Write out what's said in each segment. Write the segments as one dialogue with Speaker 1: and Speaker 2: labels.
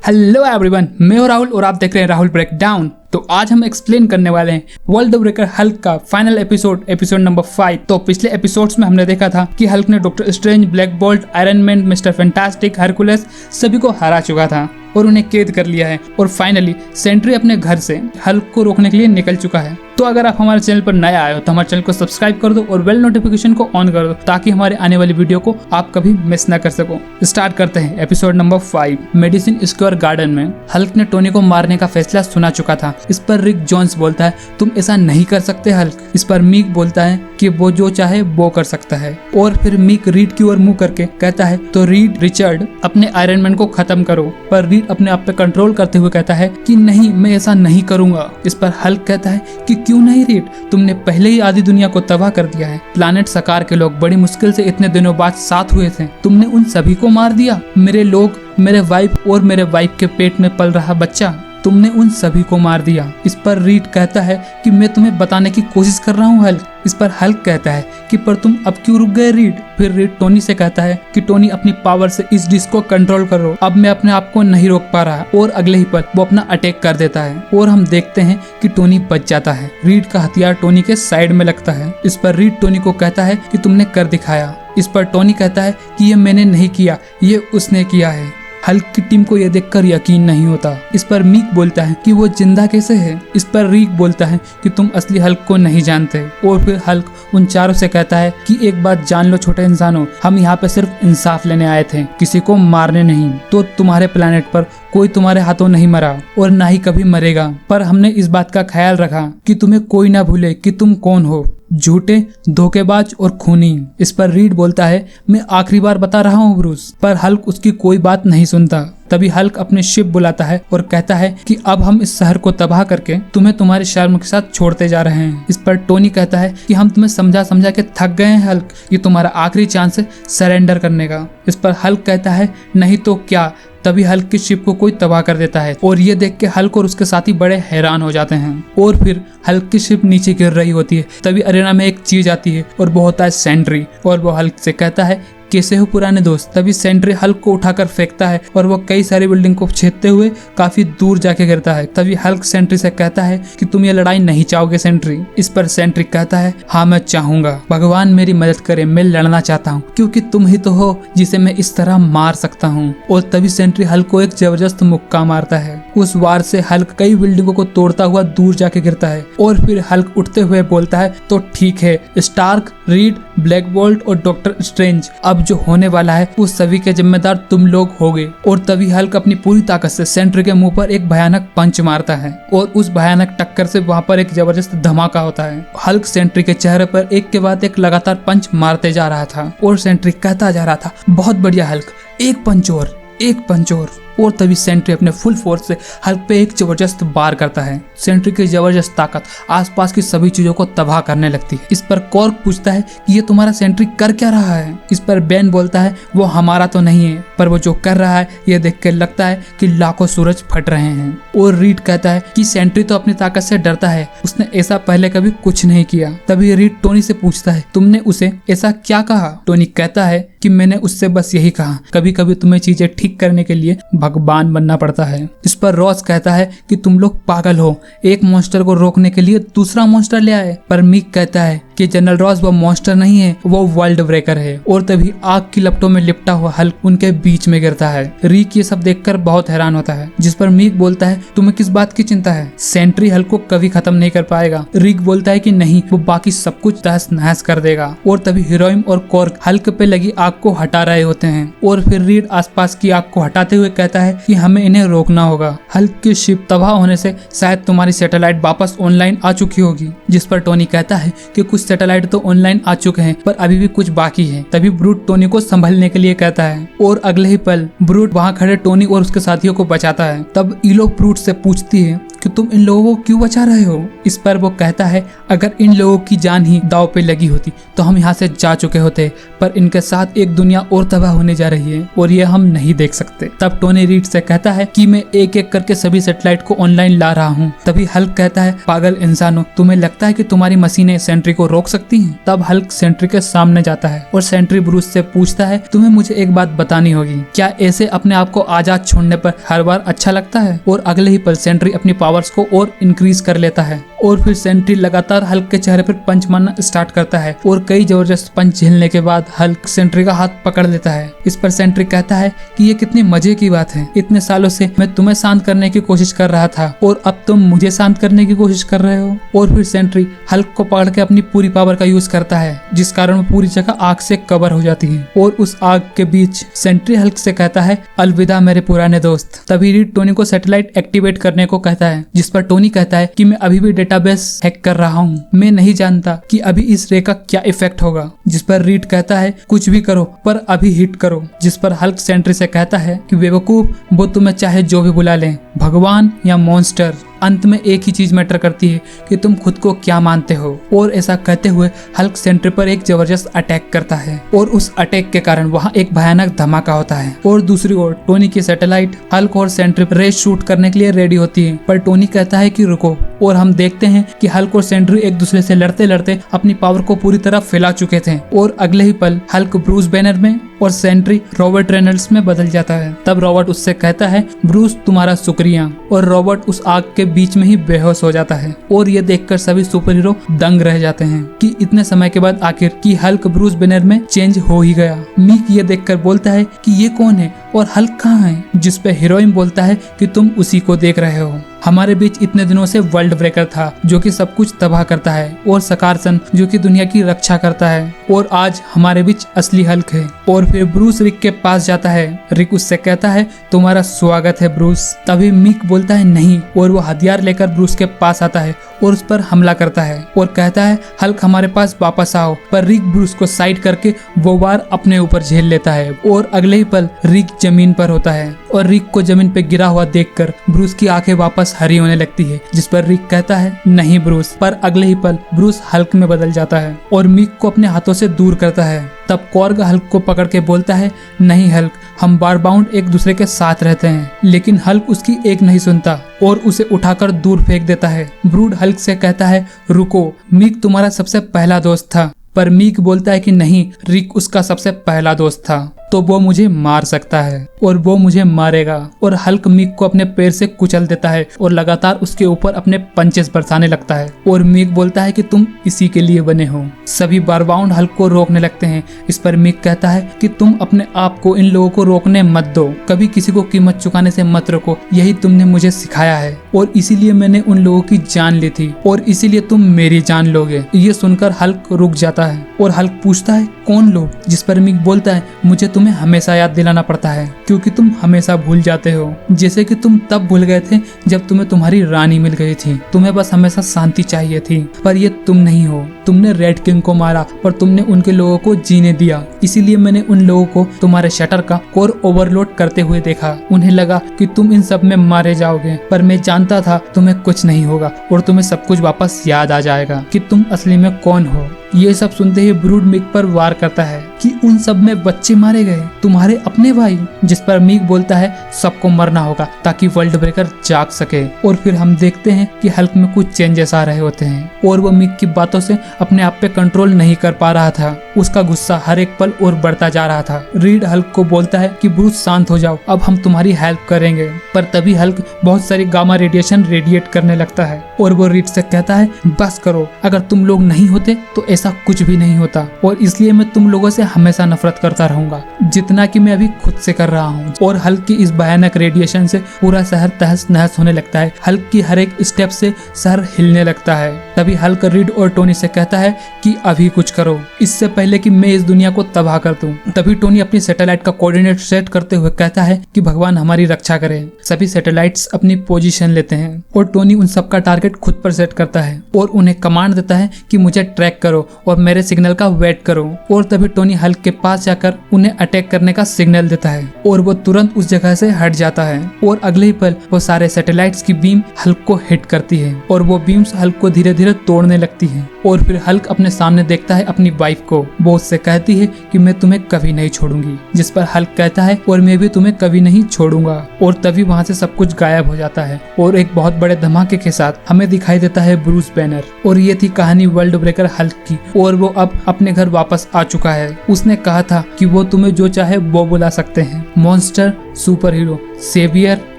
Speaker 1: Hello everyone, मैं हूं राहुल और आप देख रहे हैं राहुल ब्रेक डाउन। तो आज हम एक्सप्लेन करने वाले हैं वर्ल्ड ब्रेकर हल्क का फाइनल एपिसोड नंबर 5। तो पिछले एपिसोड्स में हमने देखा था कि हल्क ने doctor strange, black bolt, iron man, mister fantastic, Hercules सभी को हरा चुका था और उन्हें कैद कर लिया है। और फाइनली सेंट्री अपने घर से हल्क को रोकने के लिए निकल चुका है। तो अगर आप हमारे चैनल पर नए आए हो तो हमारे चैनल को सब्सक्राइब कर दो और बेल नोटिफिकेशन को ऑन कर दो ताकि हमारे आने वाली वीडियो को आप कभी मिस ना कर सको। स्टार्ट करते हैं episode number 5। Medicine square garden में हल्क ने टोनी को मारने का फैसला सुना चुका था। इस पर रिक जोन्स बोलता है, तुम ऐसा नहीं कर सकते हल्क। इस पर मीक बोलता है कि वो जो चाहे वो कर सकता है। और फिर मीक रीड की ओर मुंह करके कहता है, तो रीड रिचर्ड अपने आयरन मैन को खत्म करो। पर रीड अपने आप पे कंट्रोल करते हुए कहता है कि नहीं, मैं ऐसा नहीं करूंगा। इस पर हल्क कहता है कि क्यों नहीं रीड, तुमने पहले ही आधी दुनिया को तबाह कर दिया है। प्लैनेट सकार के लोग बड़ी मुश्किल से इतने दिनों बाद साथ हुए थे, तुमने उन सभी को मार दिया। मेरे लोग, मेरे वाइफ और मेरे वाइफ के पेट में पल रहा बच्चा, तुमने उन सभी को मार दिया। इस पर रीड कहता है कि मैं तुम्हें बताने की कोशिश कर रहा हूँ हल्क। इस पर हल्क कहता है कि पर तुम अब क्यों रुक गए रीड। फिर रीड टोनी से कहता है कि टोनी अपनी पावर से इस डिश को कंट्रोल करो, अब मैं अपने आप को नहीं रोक पा रहा। और अगले ही पल वो अपना अटैक कर देता है और हम देखते हैं कि टोनी बच जाता है। रीड का हथियार टोनी के साइड में लगता है। इस पर रीड टोनी को कहता है कि तुमने कर दिखाया। इस पर टोनी कहता है कि ये मैंने नहीं किया, ये उसने किया है। हल्क की टीम को यह देखकर यकीन नहीं होता। इस पर मीक बोलता है कि वो जिंदा कैसे है। इस पर रीक बोलता है कि तुम असली हल्क को नहीं जानते। और फिर हल्क उन चारों से कहता है कि एक बात जान लो छोटे इंसानों, हम यहाँ पे सिर्फ इंसाफ लेने आए थे, किसी को मारने नहीं। तो तुम्हारे प्लेनेट पर कोई तुम्हारे हाथों नहीं मरा और ना ही कभी मरेगा। पर हमने इस बात का ख्याल रखा कि तुम्हें कोई ना भूले कि तुम कौन हो, झूठे, धोखेबाज और खूनी। इस पर रीड बोलता है, मैं आखिरी बार बता रहा हूँ ब्रूस। पर हल्क उसकी कोई बात नहीं सुनता। तभी हल्क अपने शिप बुलाता है और कहता है कि अब हम इस शहर को तबाह करके तुम्हें तुम्हारे शर्म के साथ छोड़ते जा रहे हैं। इस पर टोनी कहता है कि हम तुम्हें समझा समझा के थक गए हैं हल्क, ये तुम्हारा आखिरी चांस है सरेंडर करने का। इस पर हल्क कहता है नहीं तो क्या। तभी हल्क की शिप को कोई तबाह कर देता है और ये देख के हल्क और उसके साथी बड़े हैरान हो जाते हैं। और फिर हल्क की शिप नीचे गिर रही होती है। तभी अरेना में एक चीज आती है और वो होता है सेंट्री। और वो हल्क से कहता है, कैसे हो पुराने दोस्त। तभी सेंट्री हल्क को उठाकर फेंकता है और वो कई सारी बिल्डिंग को छेदते हुए काफी दूर जाके गिरता है। तभी हल्क सेंट्री से कहता है कि तुम ये लड़ाई नहीं चाहोगे सेंट्री। इस पर सेंट्री कहता है, हाँ मैं चाहूंगा, भगवान मेरी मदद करे, मैं लड़ना चाहता हूँ क्योंकि तुम ही तो हो जिसे मैं इस तरह मार सकता हूँ। और तभी सेंट्री हल्क को एक जबरदस्त मुक्का मारता है। उस वार से हल्क कई बिल्डिंगों को तोड़ता हुआ दूर जाके गिरता है। और फिर हल्क उठते हुए बोलता है, तो ठीक है स्टार्क, रीड, ब्लैक बोल्ट और डॉक्टर स्ट्रेंज, अब जो होने वाला है उस सभी के जिम्मेदार तुम लोग होगे। और तभी हल्क अपनी पूरी ताकत से सेंट्री के मुंह पर एक भयानक पंच मारता है और उस भयानक टक्कर से वहां पर एक जबरदस्त धमाका होता है। हल्क सेंट्री के चेहरे पर एक के बाद एक लगातार पंच मारते जा रहा था और सेंट्री कहता जा रहा था, बहुत बढ़िया हल्क, एक पंच और, एक पंच और तभी सेंट्री अपने फुल फोर्स से हल्क पे एक जबरदस्त वार करता है। सेंट्री की जबरदस्त ताकत आसपास की सभी चीजों को तबाह करने लगती है। इस पर कॉर्क पूछता है कि ये तुम्हारा सेंट्री कर क्या रहा है। इस पर बेन बोलता है, वो हमारा तो नहीं है, पर वो जो कर रहा है ये देख के लगता है कि लाखों सूरज फट रहे हैं। और रीड कहता है कि सेंट्री तो अपनी ताकत से डरता है, उसने ऐसा पहले कभी कुछ नहीं किया। तभी रीड टोनी से पूछता है, तुमने उसे ऐसा क्या कहा। टोनी कहता है कि मैंने उससे बस यही कहा, कभी कभी तुम्हें चीजें ठीक करने के लिए भगवान बनना पड़ता है। इस पर रॉस कहता है कि तुम लोग पागल हो, एक मॉन्स्टर को रोकने के लिए दूसरा मॉन्स्टर ले आए। पर मीक कहता है कि जनरल रॉस वो मॉन्स्टर नहीं है, वो वर्ल्ड ब्रेकर है। और तभी आग की लपटों में लिपटा हुआ हल्क उनके बीच में गिरता है। रीक ये सब देखकर बहुत हैरान होता है। जिस पर मीक बोलता है, तुम्हें किस बात की चिंता है, सेंट्री हल्क को कभी खत्म नहीं कर पाएगा। रीक बोलता है कि नहीं, वो बाकी सब कुछ तहस नहस कर देगा। और तभी हीरोइन और कॉर्क हल्क पे लगी आग को हटा रहे होते हैं। और फिर रीड आसपास की आग को हटाते हुए कहता है कि हमें इन्हें रोकना होगा। हल्क की शिप तबाह होने से शायद तुम्हारी सैटेलाइट वापस ऑनलाइन आ चुकी होगी। जिस पर टोनी कहता है कि कुछ सैटेलाइट तो ऑनलाइन आ चुके हैं पर अभी भी कुछ बाकी है। तभी ब्रूट टोनी को संभलने के लिए कहता है और अगले ही पल ब्रूट वहाँ खड़े टोनी और उसके साथियों को बचाता है। तब ईलो ब्रूट से पूछती है कि तुम इन लोगों को क्यों बचा रहे हो। इस पर वो कहता है अगर इन लोगों की जान ही दांव पे लगी होती तो हम यहाँ से जा चुके होते, पर इनके साथ एक दुनिया और तबाह होने जा रही है और ये हम नहीं देख सकते। तब टोनी रीड से कहता है कि मैं एक एक करके सभी सैटेलाइट को ऑनलाइन ला रहा हूँ। तभी हल्क कहता है पागल इंसानों, तुम्हें लगता है कि तुम्हारी मशीनें सेंट्री को रोक सकती हैं। तब हल्क सेंट्री के सामने जाता है और सेंट्री ब्रूस से पूछता है तुम्हें मुझे एक बात बतानी होगी, क्या ऐसे अपने आप को आजाद छोड़ने पर हर बार अच्छा लगता है। और अगले ही पल सेंट्री अपनी पावर्स को और इंक्रीज कर लेता है और फिर सेंट्री लगातार हल्क के चेहरे पर पंच मारना स्टार्ट करता है और कई जबरदस्त पंच झेलने के बाद हल्क सेंट्री का हाथ पकड़ लेता है। इस पर सेंट्री कहता है कि ये कितनी मजे की बात है, इतने सालों से मैं तुम्हें शांत करने की कोशिश कर रहा था और अब तुम मुझे शांत करने की कोशिश कर रहे हो। और फिर सेंट्री हल्क को पकड़ के अपनी पूरी पावर का यूज करता है जिस कारण वो पूरी जगह आग से कवर हो जाती है और उस आग के बीच सेंट्री हल्क से कहता है अलविदा मेरे पुराने दोस्त। तभी रीड टोनी को सैटेलाइट एक्टिवेट करने को कहता है जिस पर टोनी कहता है कि मैं अभी भी डेटाबेस हैक कर रहा हूँ, मैं नहीं जानता कि अभी इस रे का क्या इफेक्ट होगा। जिस पर रीड कहता है कुछ भी करो पर अभी हिट करो। जिस पर हल्क सेंट्री से कहता है कि बेवकूफ, वो तुम्हें चाहे जो भी बुला लें, भगवान या मॉन्स्टर, अंत में एक ही चीज मैटर करती है कि तुम खुद को क्या मानते हो। और ऐसा कहते हुए हल्क सेंट्री पर एक जबरदस्त अटैक करता है और उस अटैक के कारण वहाँ एक भयानक धमाका होता है। और दूसरी ओर टोनी की सैटेलाइट हल्क और सेंट्री पर रेस शूट करने के लिए रेडी होती है, पर टोनी कहता है कि रुको। और हम देखते हैं कि हल्क और सेंट्री एक दूसरे से लड़ते लड़ते अपनी पावर को पूरी तरह फैला चुके थे और अगले ही पल हल्क ब्रूस बैनर में और सेंट्री रॉबर्ट रेनल्ड्स में बदल जाता है। तब रॉबर्ट उससे कहता है ब्रूस तुम्हारा शुक्रिया, और रॉबर्ट उस आग के बीच में ही बेहोश हो जाता है। और ये देखकर सभी सुपर हीरो दंग रह जाते हैं कि इतने समय के बाद आखिर कि हल्क ब्रूस बैनर में चेंज हो ही गया। मीक ये देखकर बोलता है कि ये कौन है और हल्क कहाँ है, जिस पे हीरोइन बोलता है कि तुम उसी को देख रहे हो। हमारे बीच इतने दिनों से वर्ल्ड ब्रेकर था जो कि सब कुछ तबाह करता है और सकारसन जो कि दुनिया की रक्षा करता है, और आज हमारे बीच असली हल्क है। और फिर ब्रूस रिक के पास जाता है। रिक उससे कहता है तुम्हारा स्वागत है ब्रूस। तभी मीक बोलता है नहीं, और वो हथियार लेकर ब्रूस के पास आता है और उस पर हमला करता है और कहता है हल्क हमारे पास वापस आओ। पर रिक ब्रूस को साइड करके वो वार अपने ऊपर झेल लेता है और अगले ही पल रिक जमीन पर होता है और रिक को जमीन पे गिरा हुआ देखकर ब्रूस की आंखें वापस हरी होने लगती है। जिस पर रिक कहता है नहीं ब्रूस, पर अगले ही पल ब्रूस हल्क में बदल जाता है और मीक को अपने हाथों से दूर करता है। तब कॉर्ग हल्क को पकड़ के बोलता है नहीं हल्क, हम बार बाउंड एक दूसरे के साथ रहते हैं। लेकिन हल्क उसकी एक नहीं सुनता और उसे उठाकर दूर फेंक देता है। ब्रूड हल्क से कहता है रुको, मीक तुम्हारा सबसे पहला दोस्त था। पर मीक बोलता है कि नहीं, रिक उसका सबसे पहला दोस्त था तो वो मुझे मार सकता है और वो मुझे मारेगा। और हल्क मीक को अपने पैर से कुचल देता है और लगातार उसके ऊपर अपने पंचेस बरसाने लगता है और मीक बोलता है कि तुम इसी के लिए बने हो। सभी बारबाउंड हल्क को रोकने लगते हैं। इस पर मीक कहता है कि तुम अपने आप को इन लोगों को रोकने मत दो, कभी किसी को कीमत चुकाने से मत रोको, यही तुमने मुझे सिखाया है और इसीलिए मैंने उन लोगों की जान ली थी और इसीलिए तुम मेरी जान लोगे। ये सुनकर हल्क रुक जाता है और हल्क पूछता है कौन लोग, जिस पर मीक बोलता है मुझे तुम्हें हमेशा याद दिलाना पड़ता है क्योंकि तुम हमेशा भूल जाते हो, जैसे कि तुम तब भूल गए थे जब तुम्हें तुम्हारी रानी मिल गई थी। तुम्हें बस हमेशा शांति चाहिए थी, पर ये तुम नहीं हो। तुमने रेड किंग को मारा पर तुमने उनके लोगों को जीने दिया, इसीलिए मैंने उन लोगों को तुम्हारे शटर का कोर ओवरलोड करते हुए देखा। उन्हें लगा कि तुम इन सब में मारे जाओगे, पर मैं जानता था तुम्हें कुछ नहीं होगा और तुम्हें सब कुछ वापस याद आ जाएगा कि तुम असली में कौन हो। ये सब सुनते ही ब्रूड मीक पर वार करता है कि उन सब में बच्चे मारे गए, तुम्हारे अपने भाई। जिस पर मीक बोलता है सबको मरना होगा ताकि वर्ल्ड ब्रेकर जाग सके। और फिर हम देखते हैं कि हल्क में कुछ चेंजेस आ रहे होते हैं और वो मीक की बातों से अपने आप पे कंट्रोल नहीं कर पा रहा था। उसका गुस्सा हर एक पल और बढ़ता जा रहा था। रीड हल्क को बोलता है कि ब्रूस शांत हो जाओ, अब हम तुम्हारी हेल्प करेंगे। पर तभी हल्क बहुत सारी गामा रेडिएशन रेडिएट करने लगता है और वो रीड से कहता है बस करो, अगर तुम लोग नहीं होते तो ऐसा कुछ भी नहीं होता और इसलिए मैं तुम लोगों से हमेशा नफरत करता रहूंगा, जितना कि मैं अभी खुद से कर रहा हूँ। और हल्क की इस भयानक रेडिएशन से पूरा शहर तहस नहस होने लगता है। हल्क की हर एक स्टेप से शहर हिलने लगता है। तभी हल्क रीड और टोनी से कहता है कि अभी कुछ करो, इससे पहले कि मैं इस दुनिया को तबाह कर दूं। तभी टोनी अपनी सैटेलाइट का कोऑर्डिनेट सेट करते हुए कहता है कि भगवान हमारी रक्षा करे। सभी सैटेलाइट्स अपनी पोजीशन लेते हैं और टोनी उन सबका टारगेट खुद पर सेट करता है और उन्हें कमांड देता है कि मुझे ट्रैक करो और मेरे सिग्नल का वेट करो। और तभी टोनी हल्क हल्क के पास जाकर उन्हें अटैक करने का सिग्नल देता है और वो तुरंत उस जगह से हट जाता है और अगले ही पल वो सारे सैटेलाइट्स की बीम हल्क को हिट करती है और वो बीम्स हल्क को धीरे धीरे तोड़ने लगती है। और फिर हल्क अपने सामने देखता है अपनी वाइफ को। वो उससे कहती है कि मैं तुम्हें कभी नहीं छोड़ूंगी, जिस पर हल्क कहता है और मैं भी तुम्हें कभी नहीं छोड़ूंगा। और तभी वहाँ से सब कुछ गायब हो जाता है और एक बहुत बड़े धमाके के साथ हमें दिखाई देता है ब्रूस बैनर। और ये थी कहानी वर्ल्ड ब्रेकर हल्क की और वो अब अपने घर वापस आ चुका है। उसने कहा था कि वो तुम्हें जो चाहे वो बुला सकते हैं, monster, super hero, saviour,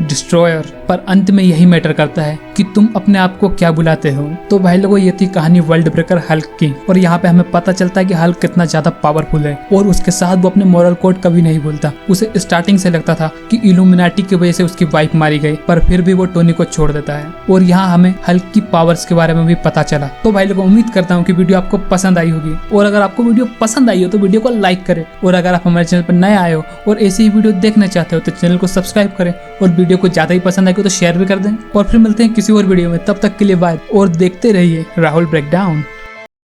Speaker 1: destroyer, पर अंत में यही मैटर करता है कि तुम अपने आप को क्या बुलाते हो। तो भाई लोगों ये थी कहानी वर्ल्ड ब्रेकर हल्क की और यहाँ पे हमें पता चलता है कि हल्क कितना ज्यादा पावरफुल है और उसके साथ वो अपने मॉरल कोड कभी नहीं भूलता। उसे स्टार्टिंग से लगता था कि इल्यूमिनाटी की वजह से उसकी वाइफ मारी गई, पर फिर भी वो टोनी को छोड़ देता है। और यहाँ हमें हल्क की पावर्स के बारे में भी पता चला। तो भाई लोगों उम्मीद करता हूँ कि वीडियो आपको पसंद आई होगी और अगर आपको वीडियो पसंद आई हो तो वीडियो को लाइक करें और अगर आप हमारे चैनल पर नए आए हो और ऐसी ही वीडियो देखना चाहते हो तो चैनल को सब्सक्राइब करें और वीडियो को ज्यादा ही पसंद आएगी तो शेयर भी कर दें। और फिर मिलते हैं किसी और वीडियो में, तब तक के लिए बाय और देखते रहिए राहुल ब्रेकडाउन।